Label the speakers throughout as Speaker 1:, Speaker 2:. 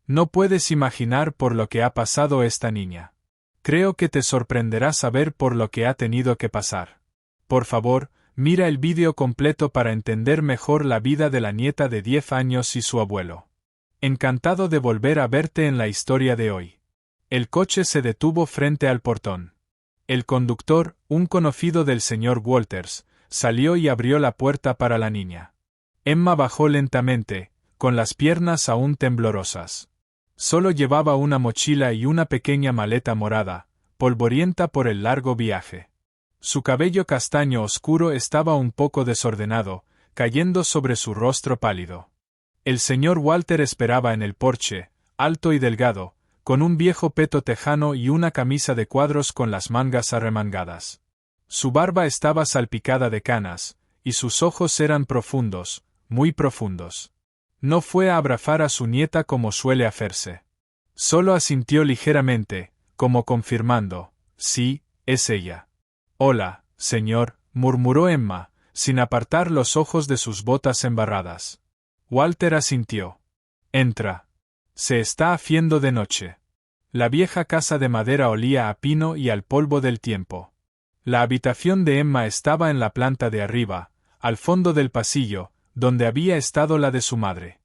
Speaker 1: No puedes imaginar por lo que ha pasado esta niña. Creo que te sorprenderá saber por lo que ha tenido que pasar. Por favor, mira el vídeo completo para entender mejor la vida de la nieta de 10 años y su abuelo. Encantado de volver a verte en la historia de hoy. El coche se detuvo frente al portón. El conductor, un conocido del señor Walters, salió y abrió la puerta para la niña. Emma bajó lentamente, con las piernas aún temblorosas. Solo llevaba una mochila y una pequeña maleta morada, polvorienta por el largo viaje. Su cabello castaño oscuro estaba un poco desordenado, cayendo sobre su rostro pálido. El señor Walter esperaba en el porche, alto y delgado, con un viejo peto tejano y una camisa de cuadros con las mangas arremangadas. Su barba estaba salpicada de canas, y sus ojos eran profundos, muy profundos. No fue a abrazar a su nieta como suele hacerse. Solo asintió ligeramente, como confirmando, sí, es ella. Hola, señor, murmuró Emma, sin apartar los ojos de sus botas embarradas. Walter asintió. Entra. Se está haciendo de noche. La vieja casa de madera olía a pino y al polvo del tiempo. La habitación de Emma estaba en la planta de arriba, al fondo del pasillo, donde había estado la de su madre.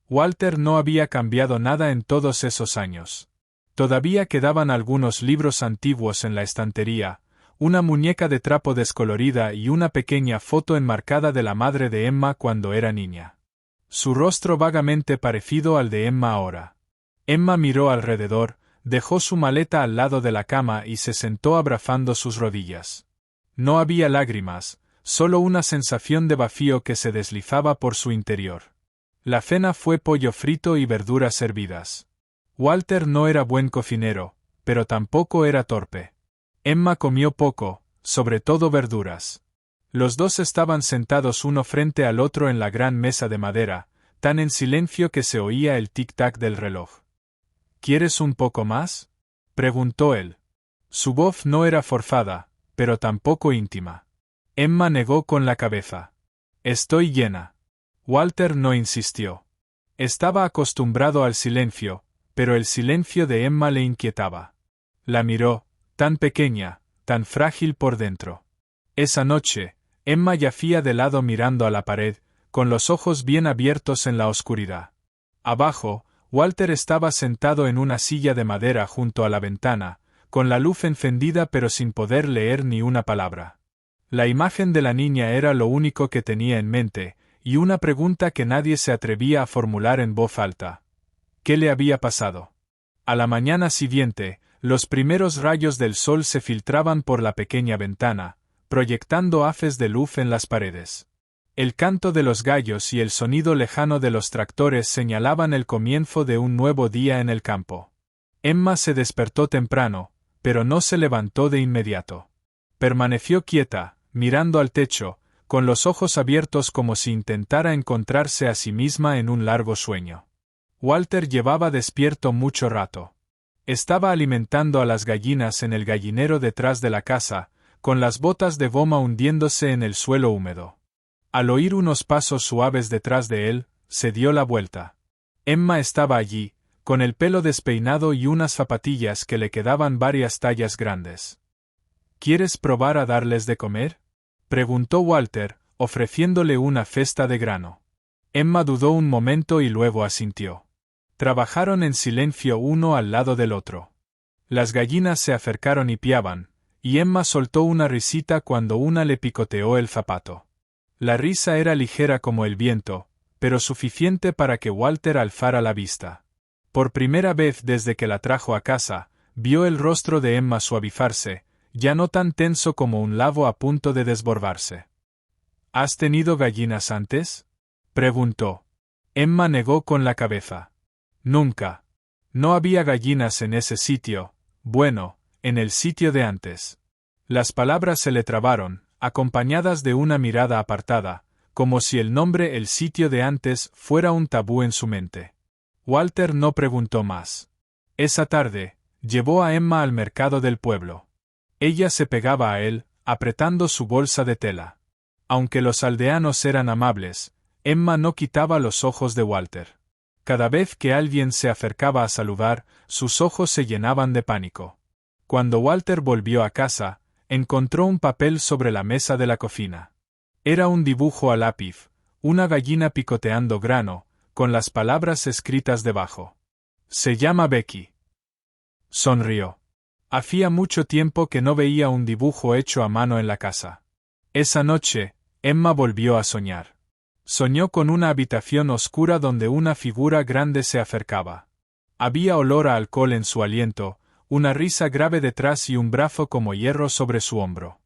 Speaker 1: Walter no había cambiado nada en todos esos años. Todavía quedaban algunos libros antiguos en la estantería, una muñeca de trapo descolorida y una pequeña foto enmarcada de la madre de Emma cuando era niña. Su rostro vagamente parecido al de Emma ahora. Emma miró alrededor, dejó su maleta al lado de la cama y se sentó abrazando sus rodillas. No había lágrimas, solo una sensación de vacío que se deslizaba por su interior. La cena fue pollo frito y verduras hervidas. Walter no era buen cocinero, pero tampoco era torpe. Emma comió poco, sobre todo verduras. Los dos estaban sentados uno frente al otro en la gran mesa de madera, tan en silencio que se oía el tic-tac del reloj. ¿Quieres un poco más?, preguntó él. Su voz no era forzada, pero tampoco íntima. Emma negó con la cabeza. Estoy llena. Walter no insistió. Estaba acostumbrado al silencio, pero el silencio de Emma le inquietaba. La miró, tan pequeña, tan frágil por dentro. Esa noche, Emma yacía de lado mirando a la pared, con los ojos bien abiertos en la oscuridad. Abajo, Walter estaba sentado en una silla de madera junto a la ventana, con la luz encendida pero sin poder leer ni una palabra. La imagen de la niña era lo único que tenía en mente, y una pregunta que nadie se atrevía a formular en voz alta. ¿Qué le había pasado? A la mañana siguiente, los primeros rayos del sol se filtraban por la pequeña ventana, proyectando haces de luz en las paredes. El canto de los gallos y el sonido lejano de los tractores señalaban el comienzo de un nuevo día en el campo. Emma se despertó temprano, pero no se levantó de inmediato. Permaneció quieta, mirando al techo, con los ojos abiertos como si intentara encontrarse a sí misma en un largo sueño. Walter llevaba despierto mucho rato. Estaba alimentando a las gallinas en el gallinero detrás de la casa, con las botas de goma hundiéndose en el suelo húmedo. Al oír unos pasos suaves detrás de él, se dio la vuelta. Emma estaba allí, con el pelo despeinado y unas zapatillas que le quedaban varias tallas grandes. ¿Quieres probar a darles de comer?, preguntó Walter, ofreciéndole una cesta de grano. Emma dudó un momento y luego asintió. Trabajaron en silencio uno al lado del otro. Las gallinas se acercaron y piaban, y Emma soltó una risita cuando una le picoteó el zapato. La risa era ligera como el viento, pero suficiente para que Walter alzara la vista. Por primera vez desde que la trajo a casa, vio el rostro de Emma suavizarse, ya no tan tenso como un lago a punto de desbordarse. ¿Has tenido gallinas antes?, preguntó. Emma negó con la cabeza. Nunca. No había gallinas en ese sitio, bueno, en el sitio de antes. Las palabras se le trabaron, acompañadas de una mirada apartada, como si el nombre el sitio de antes fuera un tabú en su mente. Walter no preguntó más. Esa tarde, llevó a Emma al mercado del pueblo. Ella se pegaba a él, apretando su bolsa de tela. Aunque los aldeanos eran amables, Emma no quitaba los ojos de Walter. Cada vez que alguien se acercaba a saludar, sus ojos se llenaban de pánico. Cuando Walter volvió a casa, encontró un papel sobre la mesa de la cocina. Era un dibujo a lápiz, una gallina picoteando grano, con las palabras escritas debajo. Se llama Becky. Sonrió. Hacía mucho tiempo que no veía un dibujo hecho a mano en la casa. Esa noche, Emma volvió a soñar. Soñó con una habitación oscura donde una figura grande se acercaba. Había olor a alcohol en su aliento, una risa grave detrás y un brazo como hierro sobre su hombro.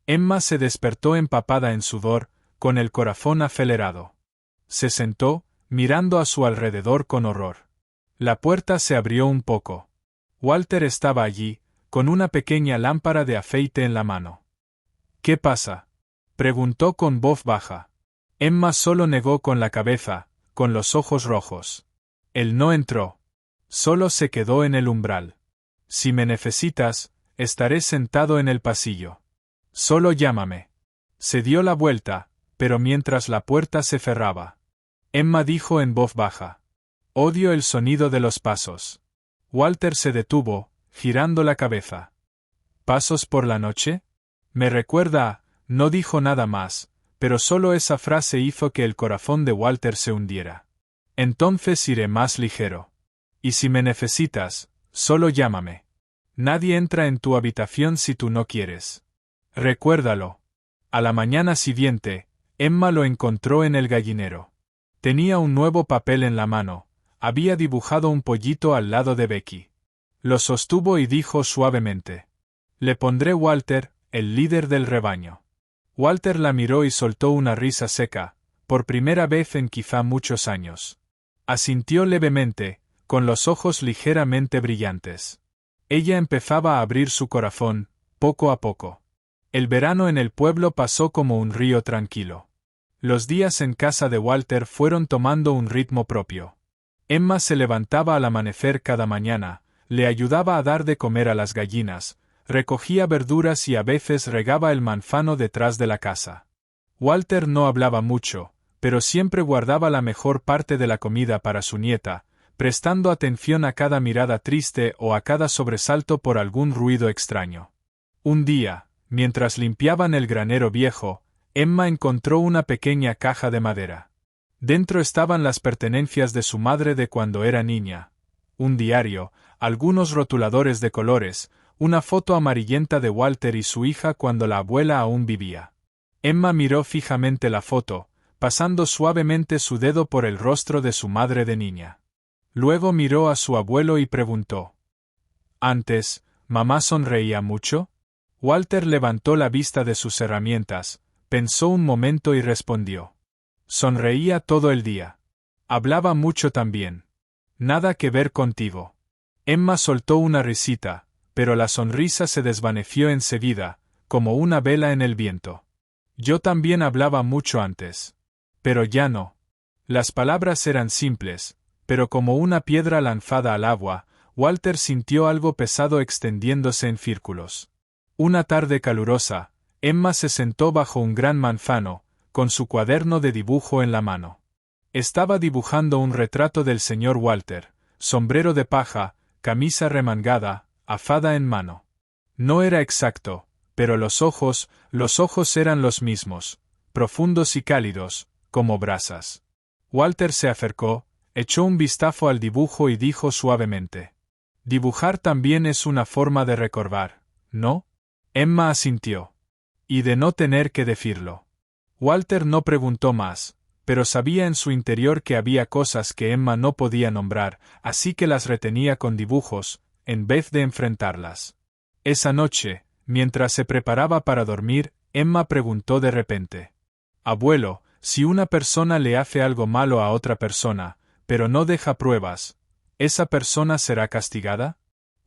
Speaker 1: Emma se despertó empapada en sudor, con el corazón acelerado. Se sentó, mirando a su alrededor con horror. La puerta se abrió un poco. Walter estaba allí, con una pequeña lámpara de aceite en la mano. ¿Qué pasa?, preguntó con voz baja. Emma solo negó con la cabeza, con los ojos rojos. Él no entró. Solo se quedó en el umbral. Si me necesitas, estaré sentado en el pasillo. Solo llámame. Se dio la vuelta, pero mientras la puerta se cerraba. Emma dijo en voz baja. Odio el sonido de los pasos. Walter se detuvo, girando la cabeza. ¿Pasos por la noche? Me recuerda a... No dijo nada más, pero solo esa frase hizo que el corazón de Walter se hundiera. Entonces iré más ligero. Y si me necesitas, solo llámame. Nadie entra en tu habitación si tú no quieres. Recuérdalo. A la mañana siguiente, Emma lo encontró en el gallinero. Tenía un nuevo papel en la mano, había dibujado un pollito al lado de Becky. Lo sostuvo y dijo suavemente. Le pondré Walter, el líder del rebaño. Walter la miró y soltó una risa seca, por primera vez en quizá muchos años. Asintió levemente, con los ojos ligeramente brillantes. Ella empezaba a abrir su corazón, poco a poco. El verano en el pueblo pasó como un río tranquilo. Los días en casa de Walter fueron tomando un ritmo propio. Emma se levantaba al amanecer cada mañana, le ayudaba a dar de comer a las gallinas, recogía verduras y a veces regaba el manzano detrás de la casa. Walter no hablaba mucho, pero siempre guardaba la mejor parte de la comida para su nieta, prestando atención a cada mirada triste o a cada sobresalto por algún ruido extraño. Un día, mientras limpiaban el granero viejo, Emma encontró una pequeña caja de madera. Dentro estaban las pertenencias de su madre de cuando era niña. Un diario, algunos rotuladores de colores, una foto amarillenta de Walter y su hija cuando la abuela aún vivía. Emma miró fijamente la foto, pasando suavemente su dedo por el rostro de su madre de niña. Luego miró a su abuelo y preguntó. Antes, ¿mamá sonreía mucho? Walter levantó la vista de sus herramientas, pensó un momento y respondió. Sonreía todo el día. Hablaba mucho también. Nada que ver contigo. Emma soltó una risita, pero la sonrisa se desvaneció enseguida, como una vela en el viento. Yo también hablaba mucho antes. Pero ya no. Las palabras eran simples, pero como una piedra lanzada al agua, Walter sintió algo pesado extendiéndose en círculos. Una tarde calurosa, Emma se sentó bajo un gran manzano, con su cuaderno de dibujo en la mano. Estaba dibujando un retrato del señor Walter, sombrero de paja, camisa remangada, azada en mano. No era exacto, pero los ojos eran los mismos, profundos y cálidos, como brasas. Walter se acercó, echó un vistazo al dibujo y dijo suavemente. Dibujar también es una forma de recordar, ¿no? Emma asintió. Y de no tener que decirlo. Walter no preguntó más, pero sabía en su interior que había cosas que Emma no podía nombrar, así que las retenía con dibujos, en vez de enfrentarlas. Esa noche, mientras se preparaba para dormir, Emma preguntó de repente. Abuelo, si una persona le hace algo malo a otra persona, pero no deja pruebas, ¿esa persona será castigada?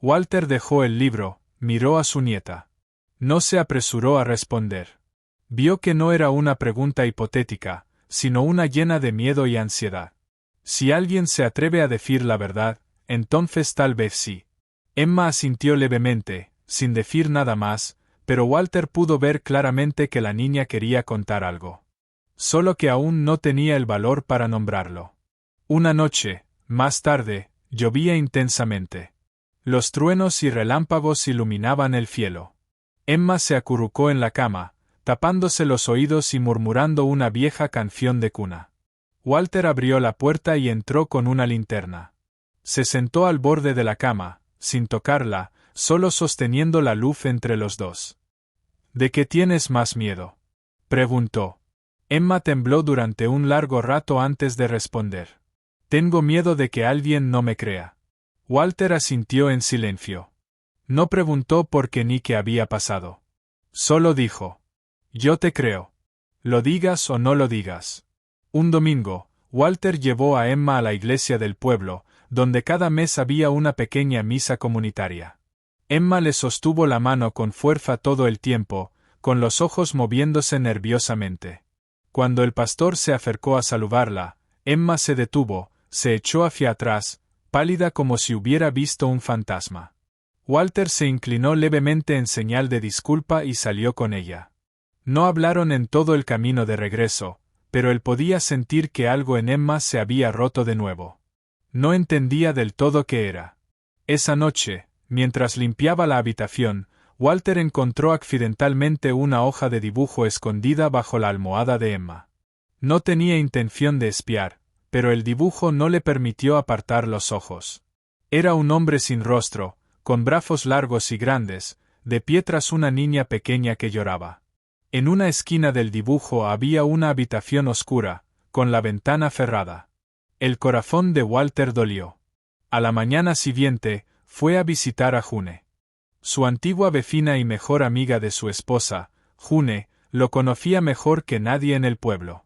Speaker 1: Walter dejó el libro, miró a su nieta. No se apresuró a responder. Vio que no era una pregunta hipotética, sino una llena de miedo y ansiedad. Si alguien se atreve a decir la verdad, entonces tal vez sí. Emma asintió levemente, sin decir nada más, pero Walter pudo ver claramente que la niña quería contar algo. Solo que aún no tenía el valor para nombrarlo. Una noche, Más tarde, llovía intensamente. Los truenos y relámpagos iluminaban el cielo. Emma se acurrucó en la cama, tapándose los oídos y murmurando una vieja canción de cuna. Walter abrió la puerta y entró con una linterna. Se sentó al borde de la cama, sin tocarla, solo sosteniendo la luz entre los dos. ¿De qué tienes más miedo?, preguntó. Emma tembló durante un largo rato antes de responder. Tengo miedo de que alguien no me crea. Walter asintió en silencio. No preguntó por qué ni qué había pasado. Solo dijo: yo te creo. Lo digas o no lo digas. Un domingo, Walter llevó a Emma a la iglesia del pueblo, donde cada mes había una pequeña misa comunitaria. Emma le sostuvo la mano con fuerza todo el tiempo, con los ojos moviéndose nerviosamente. Cuando el pastor se acercó a saludarla, Emma se detuvo, se echó hacia atrás, pálida como si hubiera visto un fantasma. Walter se inclinó levemente en señal de disculpa y salió con ella. No hablaron en todo el camino de regreso, pero él podía sentir que algo en Emma se había roto de nuevo. No entendía del todo qué era. Esa noche, mientras limpiaba la habitación, Walter encontró accidentalmente una hoja de dibujo escondida bajo la almohada de Emma. No tenía intención de espiar, pero el dibujo no le permitió apartar los ojos. Era un hombre sin rostro, con brazos largos y grandes, de pie tras una niña pequeña que lloraba. En una esquina del dibujo había una habitación oscura, con la ventana cerrada. El corazón de Walter dolió. A la mañana siguiente, fue a visitar a June. Su antigua vecina y mejor amiga de su esposa, June, lo conocía mejor que nadie en el pueblo.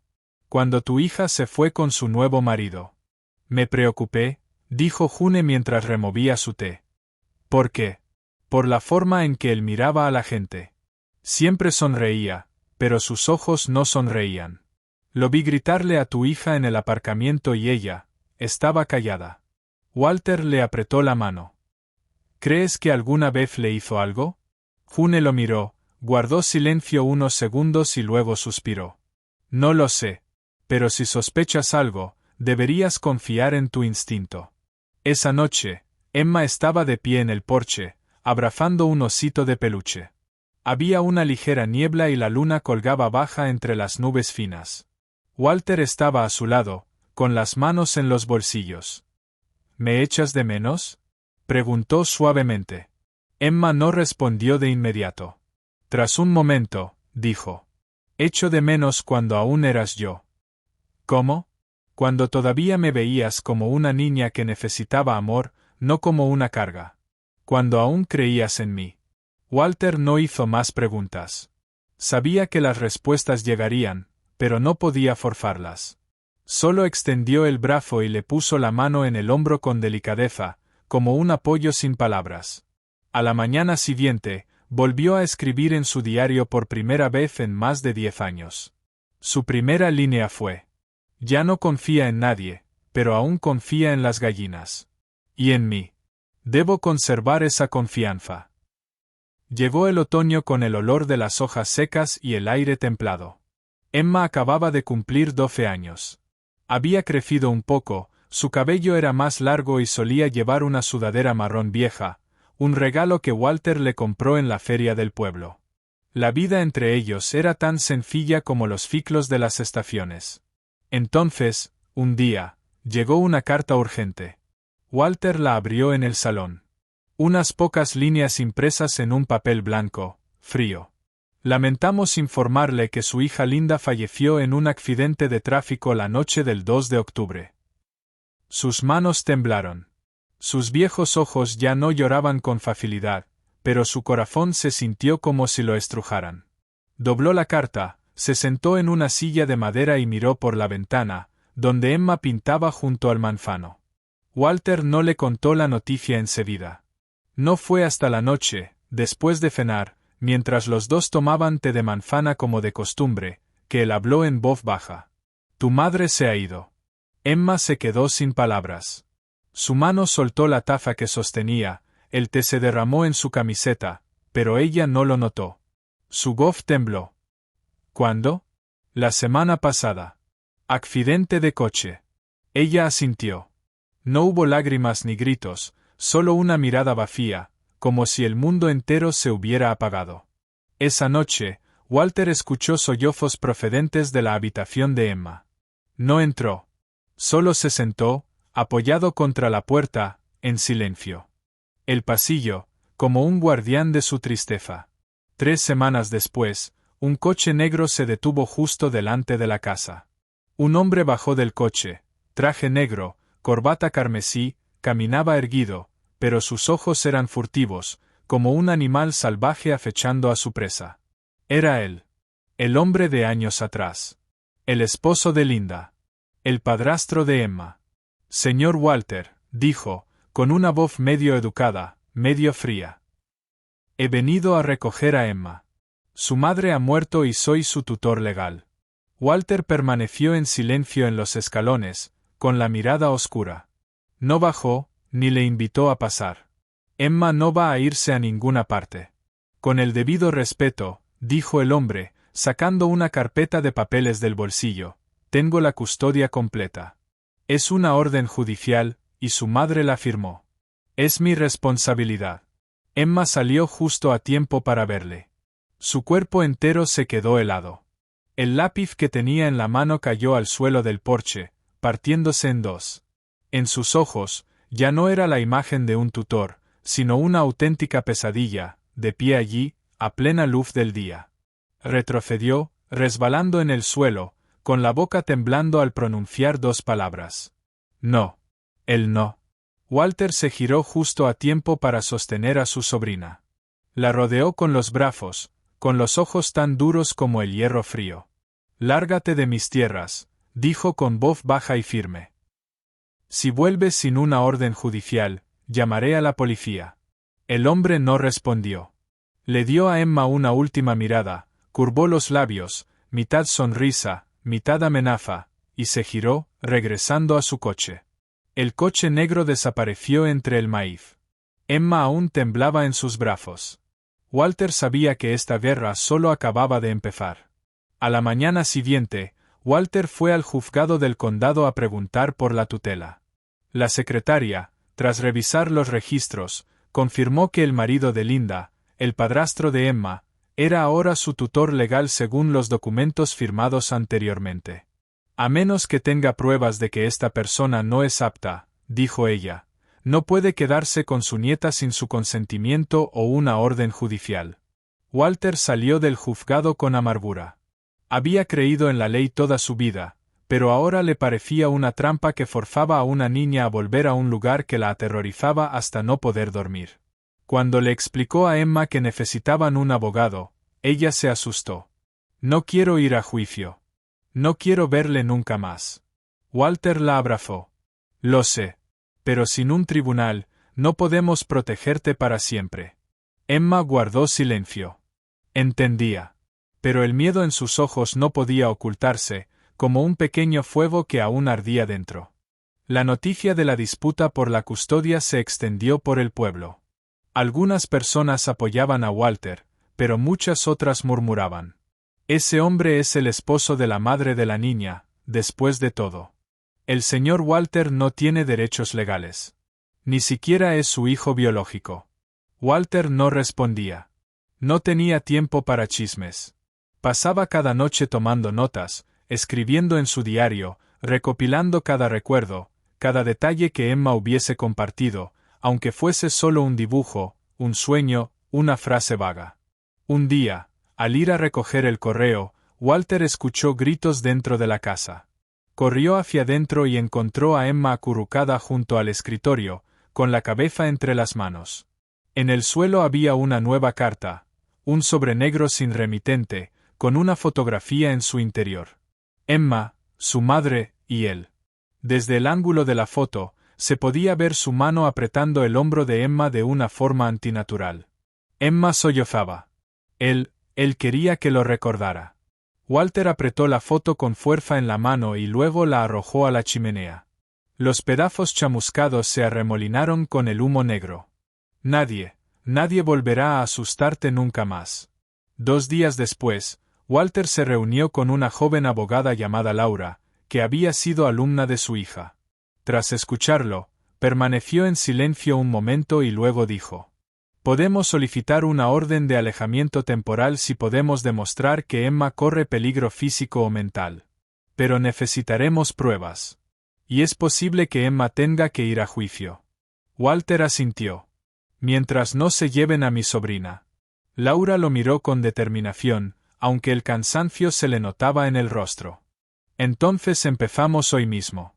Speaker 1: Cuando tu hija se fue con su nuevo marido. Me preocupé, dijo June mientras removía su té. ¿Por qué? Por la forma en que él miraba a la gente. Siempre sonreía, pero sus ojos no sonreían. Lo vi gritarle a tu hija en el aparcamiento y ella estaba callada. Walter le apretó la mano. ¿Crees que alguna vez le hizo algo? June lo miró, guardó silencio unos segundos y luego suspiró. No lo sé. Pero si sospechas algo, deberías confiar en tu instinto. Esa noche, Emma estaba de pie en el porche, abrazando un osito de peluche. Había una ligera niebla y la luna colgaba baja entre las nubes finas. Walter estaba a su lado, con las manos en los bolsillos. ¿Me echas de menos?, preguntó suavemente. Emma no respondió de inmediato. Tras un momento, dijo: echo de menos cuando aún eras yo. ¿Cómo? Cuando todavía me veías como una niña que necesitaba amor, no como una carga. Cuando aún creías en mí. Walter no hizo más preguntas. Sabía que las respuestas llegarían, pero no podía forzarlas. Solo extendió el brazo y le puso la mano en el hombro con delicadeza, como un apoyo sin palabras. A la mañana siguiente, volvió a escribir en su diario por primera vez en más de 10 años. Su primera línea fue: ya no confía en nadie, pero aún confía en las gallinas. Y en mí. Debo conservar esa confianza. Llegó el otoño con el olor de las hojas secas y el aire templado. Emma acababa de cumplir 12 años. Había crecido un poco, su cabello era más largo y solía llevar una sudadera marrón vieja, un regalo que Walter le compró en la feria del pueblo. La vida entre ellos era tan sencilla como los ciclos de las estaciones. Entonces, un día, llegó una carta urgente. Walter la abrió en el salón. Unas pocas líneas impresas en un papel blanco, frío. Lamentamos informarle que su hija Linda falleció en un accidente de tráfico la noche del 2 de octubre. Sus manos temblaron. Sus viejos ojos ya no lloraban con facilidad, pero su corazón se sintió como si lo estrujaran. Dobló la carta, se sentó en una silla de madera y miró por la ventana, donde Emma pintaba junto al manzano. Walter no le contó la noticia enseguida. No fue hasta la noche, después de cenar, mientras los dos tomaban té de manzana como de costumbre, que él habló en voz baja. Tu madre se ha ido. Emma se quedó sin palabras. Su mano soltó la taza que sostenía, el té se derramó en su camiseta, pero ella no lo notó. Su voz tembló. ¿Cuándo? La semana pasada. Accidente de coche. Ella asintió. No hubo lágrimas ni gritos, solo una mirada vacía, como si el mundo entero se hubiera apagado. Esa noche, Walter escuchó sollozos procedentes de la habitación de Emma. No entró. Solo se sentó, apoyado contra la puerta, en silencio. El pasillo, como un guardián de su tristeza. 3 semanas después, un coche negro se detuvo justo delante de la casa. Un hombre bajó del coche, traje negro, corbata carmesí, caminaba erguido, pero sus ojos eran furtivos, como un animal salvaje acechando a su presa. Era él. El hombre de años atrás. El esposo de Linda. El padrastro de Emma. Señor Walter, dijo, con una voz medio educada, medio fría. He venido a recoger a Emma. Su madre ha muerto y soy su tutor legal. Walter permaneció en silencio en los escalones, con la mirada oscura. No bajó, ni le invitó a pasar. Emma no va a irse a ninguna parte. Con el debido respeto, dijo el hombre, sacando una carpeta de papeles del bolsillo. Tengo la custodia completa. Es una orden judicial, y su madre la firmó. Es mi responsabilidad. Emma salió justo a tiempo para verle. Su cuerpo entero se quedó helado. El lápiz que tenía en la mano cayó al suelo del porche, partiéndose en dos. En sus ojos, ya no era la imagen de un tutor, sino una auténtica pesadilla, de pie allí, a plena luz del día. Retrocedió, resbalando en el suelo, con la boca temblando al pronunciar 2 palabras. No. El no. Walter se giró justo a tiempo para sostener a su sobrina. La rodeó con los brazos, con los ojos tan duros como el hierro frío. Lárgate de mis tierras, dijo con voz baja y firme. Si vuelves sin una orden judicial, llamaré a la policía. El hombre no respondió. Le dio a Emma una última mirada, curvó los labios, mitad sonrisa, mitad amenaza, y se giró, regresando a su coche. El coche negro desapareció entre el maíz. Emma aún temblaba en sus brazos. Walter sabía que esta guerra solo acababa de empezar. A la mañana siguiente, Walter fue al juzgado del condado a preguntar por la tutela. La secretaria, tras revisar los registros, confirmó que el marido de Linda, el padrastro de Emma, era ahora su tutor legal según los documentos firmados anteriormente. A menos que tenga pruebas de que esta persona no es apta, dijo ella, no puede quedarse con su nieta sin su consentimiento o una orden judicial. Walter salió del juzgado con amargura. Había creído en la ley toda su vida, pero ahora le parecía una trampa que forzaba a una niña a volver a un lugar que la aterrorizaba hasta no poder dormir. Cuando le explicó a Emma que necesitaban un abogado, ella se asustó. No quiero ir a juicio. No quiero verle nunca más. Walter la abrazó. Lo sé. Pero sin un tribunal, no podemos protegerte para siempre. Emma guardó silencio. Entendía. Pero el miedo en sus ojos no podía ocultarse, como un pequeño fuego que aún ardía dentro. La noticia de la disputa por la custodia se extendió por el pueblo. Algunas personas apoyaban a Walter, pero muchas otras murmuraban. Ese hombre es el esposo de la madre de la niña, después de todo. El señor Walter no tiene derechos legales. Ni siquiera es su hijo biológico. Walter no respondía. No tenía tiempo para chismes. Pasaba cada noche tomando notas, escribiendo en su diario, recopilando cada recuerdo, cada detalle que Emma hubiese compartido, aunque fuese solo un dibujo, un sueño, una frase vaga. Un día, al ir a recoger el correo, Walter escuchó gritos dentro de la casa. Corrió hacia dentro y encontró a Emma acurrucada junto al escritorio, con la cabeza entre las manos. En el suelo había una nueva carta, un sobre negro sin remitente, con una fotografía en su interior. Emma, su madre, y él. Desde el ángulo de la foto, se podía ver su mano apretando el hombro de Emma de una forma antinatural. Emma sollozaba. Él quería que lo recordara. Walter apretó la foto con fuerza en la mano y luego la arrojó a la chimenea. Los pedazos chamuscados se arremolinaron con el humo negro. Nadie volverá a asustarte nunca más. 2 días después, Walter se reunió con una joven abogada llamada Laura, que había sido alumna de su hija. Tras escucharlo, Permaneció en silencio un momento y luego dijo: podemos solicitar una orden de alejamiento temporal si podemos demostrar que Emma corre peligro físico o mental. Pero necesitaremos pruebas. Y es posible que Emma tenga que ir a juicio. Walter asintió. Mientras no se lleven a mi sobrina. Laura lo miró con determinación, aunque el cansancio se le notaba en el rostro. Entonces empezamos hoy mismo.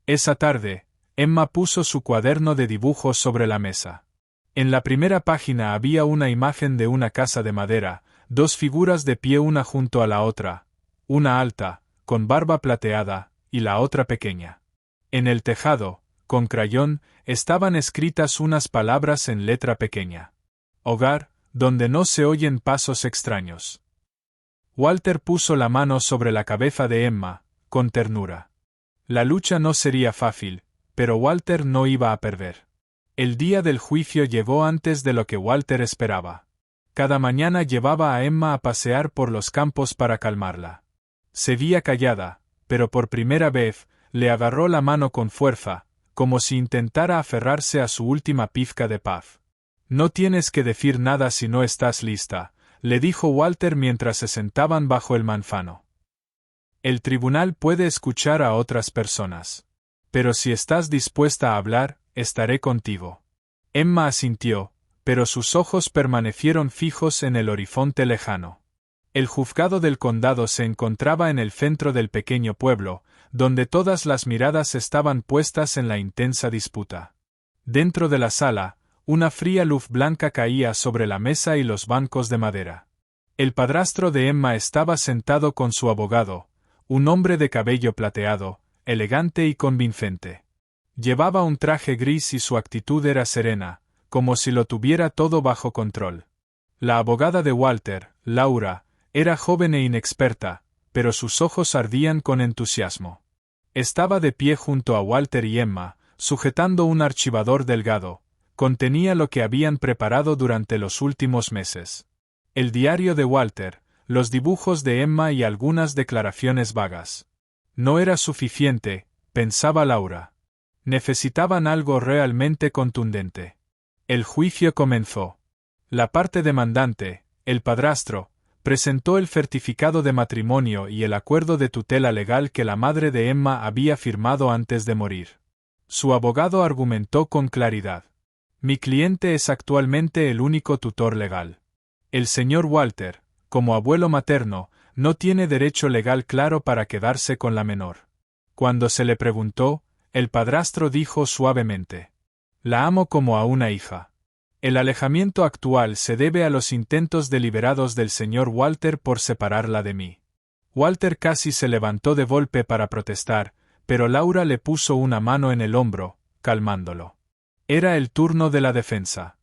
Speaker 1: Esa tarde, Emma puso su cuaderno de dibujos sobre la mesa. En la primera página había una imagen de una casa de madera, dos figuras de pie una junto a la otra, una alta, con barba plateada, y la otra pequeña. En el tejado, con crayón, estaban escritas unas palabras en letra pequeña. Hogar, donde no se oyen pasos extraños. Walter puso la mano sobre la cabeza de Emma, con ternura. La lucha no sería fácil, pero Walter no iba a perder. El día del juicio llegó antes de lo que Walter esperaba. Cada mañana llevaba a Emma a pasear por los campos para calmarla. Se veía callada, pero por primera vez, le agarró la mano con fuerza, como si intentara aferrarse a su última pizca de paz. No tienes que decir nada si no estás lista, le dijo Walter mientras se sentaban bajo el manzano. El tribunal puede escuchar a otras personas. Pero si estás dispuesta a hablar, estaré contigo. Emma asintió, pero sus ojos permanecieron fijos en el horizonte lejano. El juzgado del condado se encontraba en el centro del pequeño pueblo, donde todas las miradas estaban puestas en la intensa disputa. Dentro de la sala, una fría luz blanca caía sobre la mesa y los bancos de madera. El padrastro de Emma estaba sentado con su abogado, un hombre de cabello plateado, elegante y convincente. Llevaba un traje gris y su actitud era serena, como si lo tuviera todo bajo control. La abogada de Walter, Laura, era joven e inexperta, pero sus ojos ardían con entusiasmo. Estaba de pie junto a Walter y Emma, sujetando un archivador delgado. Contenía lo que habían preparado durante los últimos meses. El diario de Walter, los dibujos de Emma y algunas declaraciones vagas. No era suficiente, pensaba Laura. Necesitaban algo realmente contundente. El juicio comenzó. La parte demandante, el padrastro, presentó el certificado de matrimonio y el acuerdo de tutela legal que la madre de Emma había firmado antes de morir. Su abogado argumentó con claridad. Mi cliente es actualmente el único tutor legal. El señor Walter, como abuelo materno, no tiene derecho legal claro para quedarse con la menor. Cuando se le preguntó, el padrastro dijo suavemente: la amo como a una hija. El alejamiento actual se debe a los intentos deliberados del señor Walter por separarla de mí. Walter casi se levantó de golpe para protestar, pero Laura le puso una mano en el hombro, calmándolo. Era el turno de la defensa.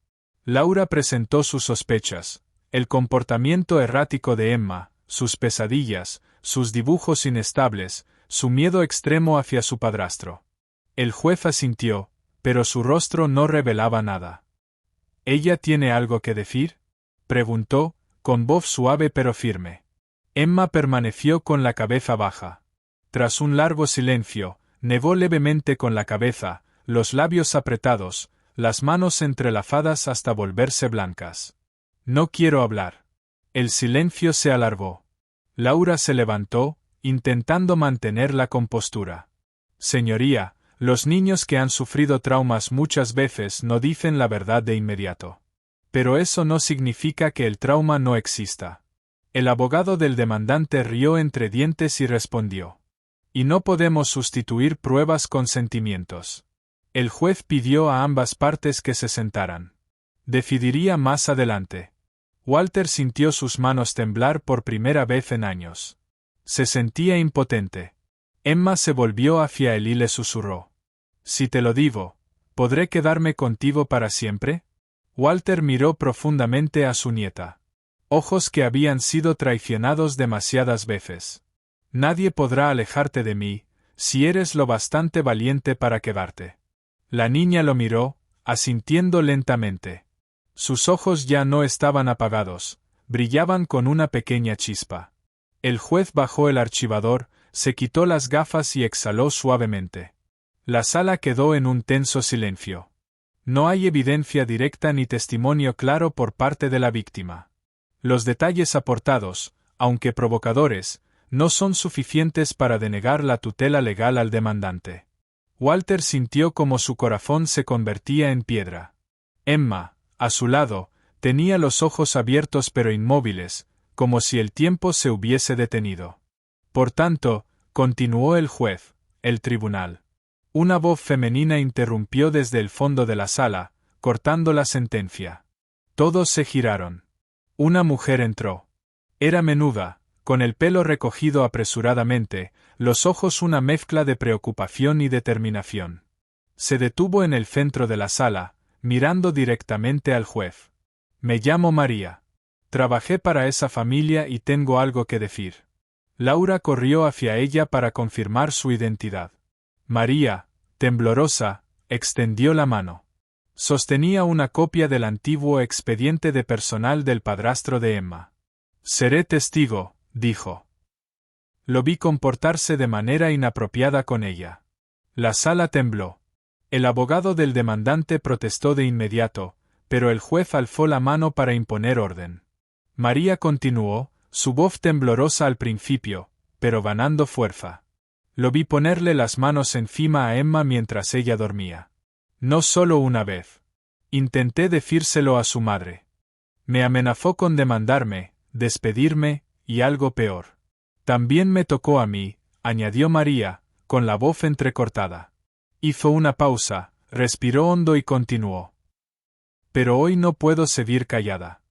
Speaker 1: Laura presentó sus sospechas, el comportamiento errático de Emma, sus pesadillas, sus dibujos inestables, su miedo extremo hacia su padrastro. El juez asintió, pero su rostro no revelaba nada. ¿Ella tiene algo que decir?, preguntó, con voz suave pero firme. Emma permaneció con la cabeza baja. Tras un largo silencio, negó levemente con la cabeza, los labios apretados, las manos entrelazadas hasta volverse blancas. No quiero hablar. El silencio se alargó. Laura se levantó, intentando mantener la compostura. Señoría, los niños que han sufrido traumas muchas veces no dicen la verdad de inmediato. Pero eso no significa que el trauma no exista. El abogado del demandante rió entre dientes y respondió: y no podemos sustituir pruebas con sentimientos. El juez pidió a ambas partes que se sentaran. Decidiría más adelante. Walter sintió sus manos temblar por primera vez en años. Se sentía impotente. Emma se volvió hacia él y le susurró: si te lo digo, ¿podré quedarme contigo para siempre? Walter miró profundamente a su nieta. Ojos que habían sido traicionados demasiadas veces. Nadie podrá alejarte de mí, si eres lo bastante valiente para quedarte. La niña lo miró, asintiendo lentamente. Sus ojos ya no estaban apagados, brillaban con una pequeña chispa. El juez bajó el archivador, se quitó las gafas y exhaló suavemente. La sala quedó en un tenso silencio. No hay evidencia directa ni testimonio claro por parte de la víctima. Los detalles aportados, aunque provocadores, no son suficientes para denegar la tutela legal al demandante. Walter sintió como su corazón se convertía en piedra. Emma, a su lado, tenía los ojos abiertos pero inmóviles, como si el tiempo se hubiese detenido. Por tanto, continuó el juez, el tribunal. Una voz femenina interrumpió desde el fondo de la sala, cortando la sentencia. Todos se giraron. Una mujer entró. Era menuda, con el pelo recogido apresuradamente, los ojos una mezcla de preocupación y determinación. Se detuvo en el centro de la sala, mirando directamente al juez. Me llamo María. Trabajé para esa familia y tengo algo que decir. Laura corrió hacia ella para confirmar su identidad. María, temblorosa, extendió la mano. Sostenía una copia del antiguo expediente de personal del padrastro de Emma. Seré testigo, dijo. Lo vi comportarse de manera inapropiada con ella. La sala tembló. El abogado del demandante protestó de inmediato, pero el juez alzó la mano para imponer orden. María continuó, su voz temblorosa al principio, pero ganando fuerza. Lo vi ponerle las manos encima a Emma mientras ella dormía. No solo una vez. Intenté decírselo a su madre. Me amenazó con demandarme, despedirme, y algo peor. También me tocó a mí, añadió María, con la voz entrecortada. Hizo una pausa, respiró hondo y continuó. Pero hoy no puedo seguir callada.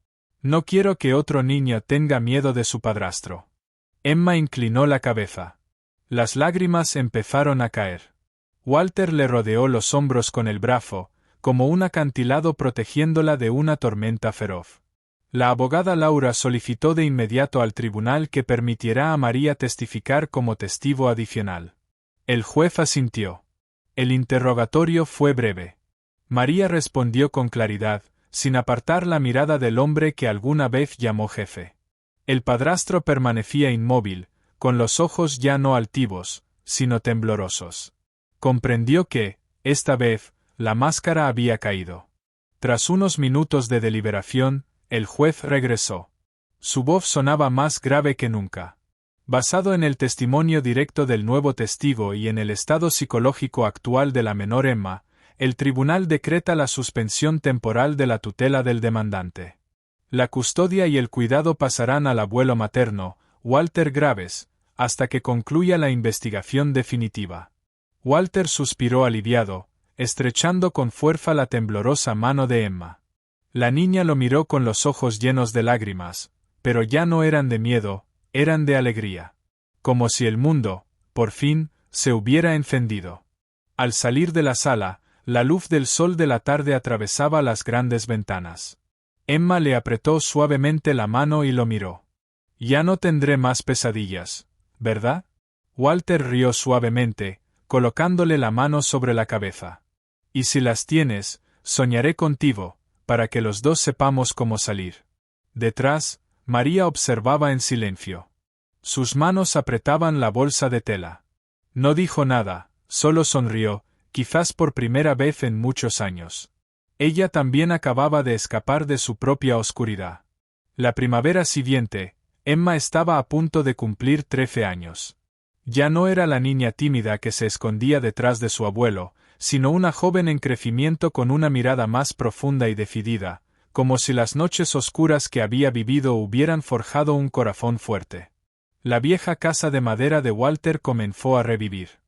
Speaker 1: No quiero que otro niño tenga miedo de su padrastro. Emma inclinó la cabeza. Las lágrimas empezaron a caer. Walter le rodeó los hombros con el brazo, como un acantilado protegiéndola de una tormenta feroz. La abogada Laura solicitó de inmediato al tribunal que permitiera a María testificar como testigo adicional. El juez asintió. El interrogatorio fue breve. María respondió con claridad, sin apartar la mirada del hombre que alguna vez llamó jefe. El padrastro permanecía inmóvil, con los ojos ya no altivos, sino temblorosos. Comprendió que, esta vez, la máscara había caído. Tras unos minutos de deliberación, el juez regresó. Su voz sonaba más grave que nunca. Basado en el testimonio directo del nuevo testigo y en el estado psicológico actual de la menor Emma, el tribunal decreta la suspensión temporal de la tutela del demandante. La custodia y el cuidado pasarán al abuelo materno, Walter Graves, hasta que concluya la investigación definitiva. Walter suspiró aliviado, estrechando con fuerza la temblorosa mano de Emma. La niña lo miró con los ojos llenos de lágrimas, pero ya no eran de miedo, eran de alegría. Como si el mundo, por fin, se hubiera encendido. Al salir de la sala, la luz del sol de la tarde atravesaba las grandes ventanas. Emma le apretó suavemente la mano y lo miró. Ya no tendré más pesadillas, ¿verdad? Walter rió suavemente, colocándole la mano sobre la cabeza. Y si las tienes, soñaré contigo, para que los dos sepamos cómo salir. Detrás, María observaba en silencio. Sus manos apretaban la bolsa de tela. No dijo nada, solo sonrió, quizás por primera vez en muchos años. Ella también acababa de escapar de su propia oscuridad. La primavera siguiente, Emma estaba a punto de cumplir 13 años. Ya no era la niña tímida que se escondía detrás de su abuelo, sino una joven en crecimiento con una mirada más profunda y decidida, como si las noches oscuras que había vivido hubieran forjado un corazón fuerte. La vieja casa de madera de Walter comenzó a revivir.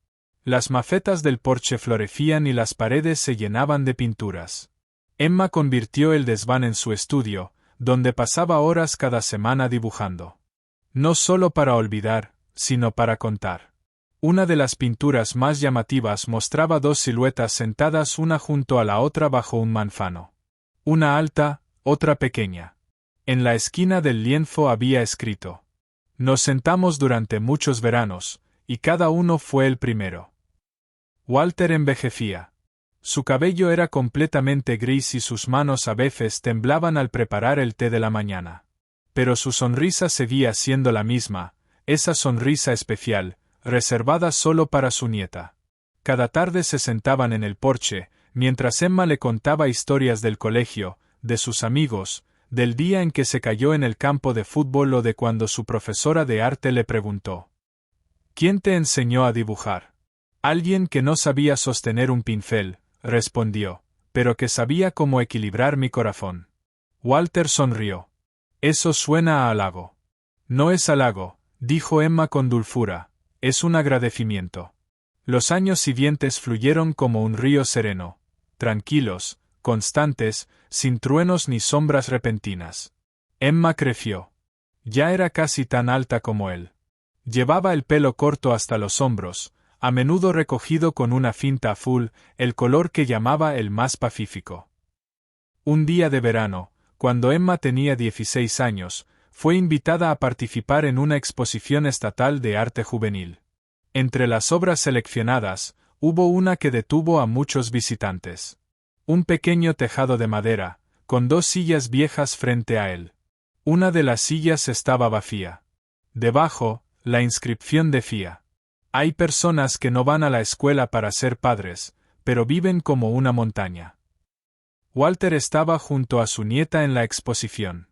Speaker 1: Las macetas del porche florecían y las paredes se llenaban de pinturas. Emma convirtió el desván en su estudio, donde pasaba horas cada semana dibujando. No solo para olvidar, sino para contar. Una de las pinturas más llamativas mostraba dos siluetas sentadas una junto a la otra bajo un manzano. Una alta, otra pequeña. En la esquina del lienzo había escrito: Nos sentamos durante muchos veranos, y cada uno fue el primero. Walter envejecía. Su cabello era completamente gris y sus manos a veces temblaban al preparar el té de la mañana. Pero su sonrisa seguía siendo la misma, esa sonrisa especial, reservada solo para su nieta. Cada tarde se sentaban en el porche, mientras Emma le contaba historias del colegio, de sus amigos, del día en que se cayó en el campo de fútbol o de cuando su profesora de arte le preguntó: ¿quién te enseñó a dibujar? Alguien que no sabía sostener un pincel, respondió, pero que sabía cómo equilibrar mi corazón. Walter sonrió. Eso suena a halago. No es halago, dijo Emma con dulzura, es un agradecimiento. Los años siguientes fluyeron como un río sereno, tranquilos, constantes, sin truenos ni sombras repentinas. Emma creció. Ya era casi tan alta como él. Llevaba el pelo corto hasta los hombros, a menudo recogido con una cinta azul, el color que llamaba el más pacífico. Un día de verano, cuando Emma tenía 16 años, fue invitada a participar en una exposición estatal de arte juvenil. Entre las obras seleccionadas, hubo una que detuvo a muchos visitantes. Un pequeño tejado de madera, con 2 sillas viejas frente a él. Una de las sillas estaba vacía. Debajo, la inscripción decía: hay personas que no van a la escuela para ser padres, pero viven como una montaña. Walter estaba junto a su nieta en la exposición.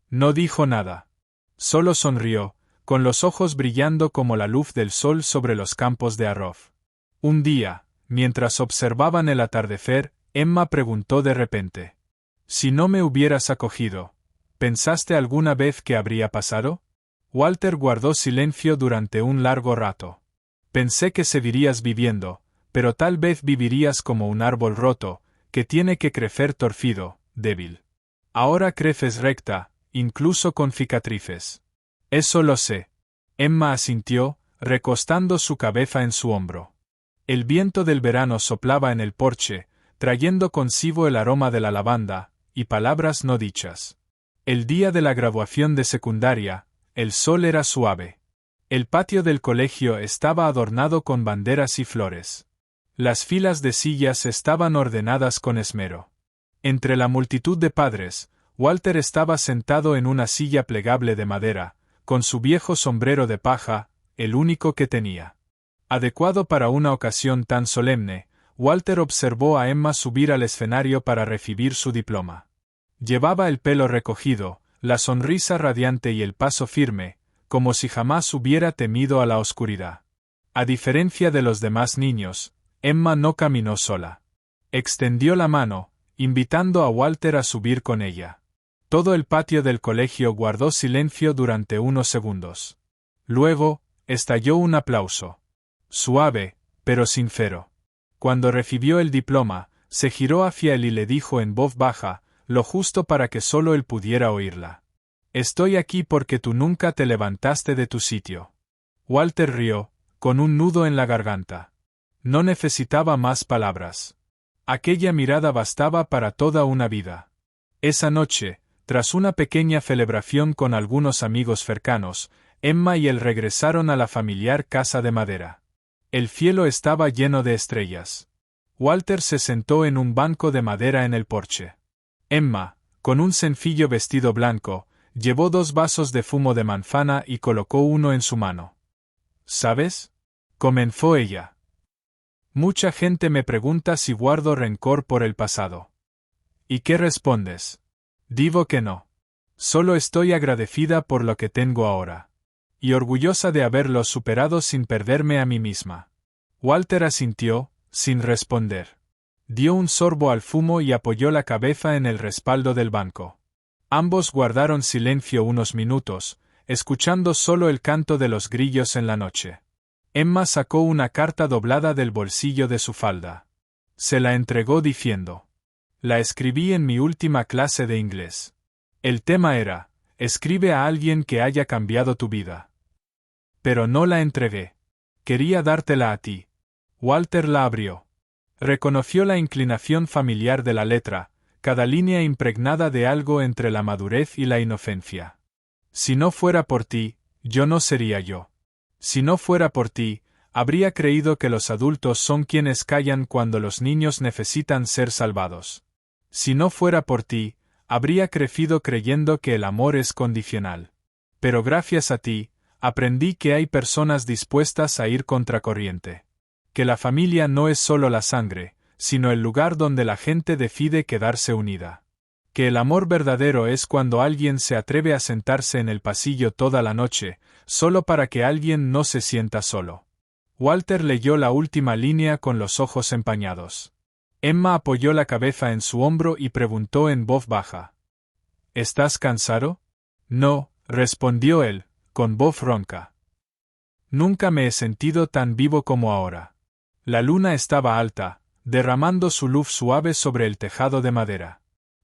Speaker 1: No dijo nada. Solo sonrió, con los ojos brillando como la luz del sol sobre los campos de arroz. Un día, mientras observaban el atardecer, Emma preguntó de repente: si no me hubieras acogido, ¿pensaste alguna vez qué habría pasado? Walter guardó silencio durante un largo rato. Pensé que seguirías viviendo, pero tal vez vivirías como un árbol roto, que tiene que crecer torcido, débil. Ahora creces recta, incluso con cicatrices. Eso lo sé. Emma asintió, recostando su cabeza en su hombro. El viento del verano soplaba en el porche, trayendo consigo el aroma de la lavanda, y palabras no dichas. El día de la graduación de secundaria, el sol era suave. El patio del colegio estaba adornado con banderas y flores. Las filas de sillas estaban ordenadas con esmero. Entre la multitud de padres, Walter estaba sentado en una silla plegable de madera, con su viejo sombrero de paja, el único que tenía. Adecuado para una ocasión tan solemne, Walter observó a Emma subir al escenario para recibir su diploma. Llevaba el pelo recogido, la sonrisa radiante y el paso firme, como si jamás hubiera temido a la oscuridad. A diferencia de los demás niños, Emma no caminó sola. Extendió la mano, invitando a Walter a subir con ella. Todo el patio del colegio guardó silencio durante unos segundos. Luego, estalló un aplauso. Suave, pero sincero. Cuando recibió el diploma, se giró hacia él y le dijo en voz baja, lo justo para que solo él pudiera oírla: estoy aquí porque tú nunca te levantaste de tu sitio. Walter rió, con un nudo en la garganta. No necesitaba más palabras. Aquella mirada bastaba para toda una vida. Esa noche, tras una pequeña celebración con algunos amigos cercanos, Emma y él regresaron a la familiar casa de madera. El cielo estaba lleno de estrellas. Walter se sentó en un banco de madera en el porche. Emma, con un sencillo vestido blanco, llevó 2 vasos de zumo de manzana y colocó uno en su mano. ¿Sabes?, comenzó ella. Mucha gente me pregunta si guardo rencor por el pasado. ¿Y qué respondes? Digo que no. Solo estoy agradecida por lo que tengo ahora. Y orgullosa de haberlo superado sin perderme a mí misma. Walter asintió, sin responder. Dio un sorbo al zumo y apoyó la cabeza en el respaldo del banco. Ambos guardaron silencio unos minutos, escuchando solo el canto de los grillos en la noche. Emma sacó una carta doblada del bolsillo de su falda. Se la entregó diciendo: la escribí en mi última clase de inglés. El tema era: escribe a alguien que haya cambiado tu vida. Pero no la entregué. Quería dártela a ti. Walter la abrió. Reconoció la inclinación familiar de la letra, cada línea impregnada de algo entre la madurez y la inocencia. Si no fuera por ti, yo no sería yo. Si no fuera por ti, habría creído que los adultos son quienes callan cuando los niños necesitan ser salvados. Si no fuera por ti, habría crecido creyendo que el amor es condicional. Pero gracias a ti, aprendí que hay personas dispuestas a ir contracorriente. Que la familia no es solo la sangre, sino el lugar donde la gente decide quedarse unida. Que el amor verdadero es cuando alguien se atreve a sentarse en el pasillo toda la noche, solo para que alguien no se sienta solo. Walter leyó la última línea con los ojos empañados. Emma apoyó la cabeza en su hombro y preguntó en voz baja. ¿Estás cansado? No, respondió él, con voz ronca. Nunca me he sentido tan vivo como ahora. La luna estaba alta, derramando su luz suave sobre el tejado de madera.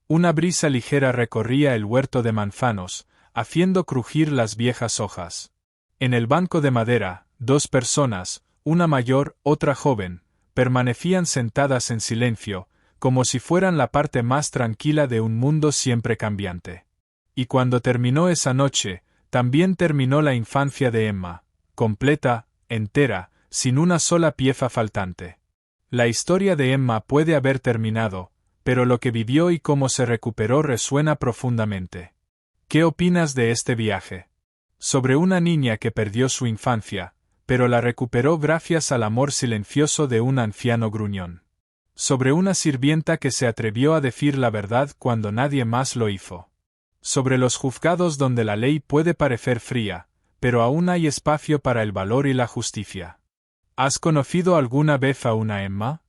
Speaker 1: Una brisa ligera recorría el huerto de manzanos, haciendo crujir las viejas hojas. En el banco de madera, dos personas, una mayor, otra joven, permanecían sentadas en silencio, como si fueran la parte más tranquila de un mundo siempre cambiante. Y cuando terminó esa noche, también terminó la infancia de Emma, completa, entera, sin una sola pieza faltante. La historia de Emma puede haber terminado, pero lo que vivió y cómo se recuperó resuena profundamente. ¿Qué opinas de este viaje? Sobre una niña que perdió su infancia, pero la recuperó gracias al amor silencioso de un anciano gruñón. Sobre una sirvienta que se atrevió a decir la verdad cuando nadie más lo hizo. Sobre los juzgados donde la ley puede parecer fría, pero aún hay espacio para el valor y la justicia. ¿Has conocido alguna vez a una Emma?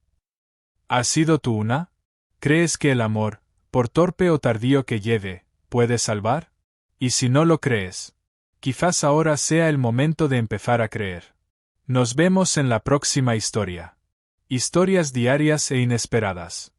Speaker 1: ¿Has sido tú una? ¿Crees que el amor, por torpe o tardío que lleve, puede salvar? Y si no lo crees, quizás ahora sea el momento de empezar a creer. Nos vemos en la próxima historia. Historias diarias e inesperadas.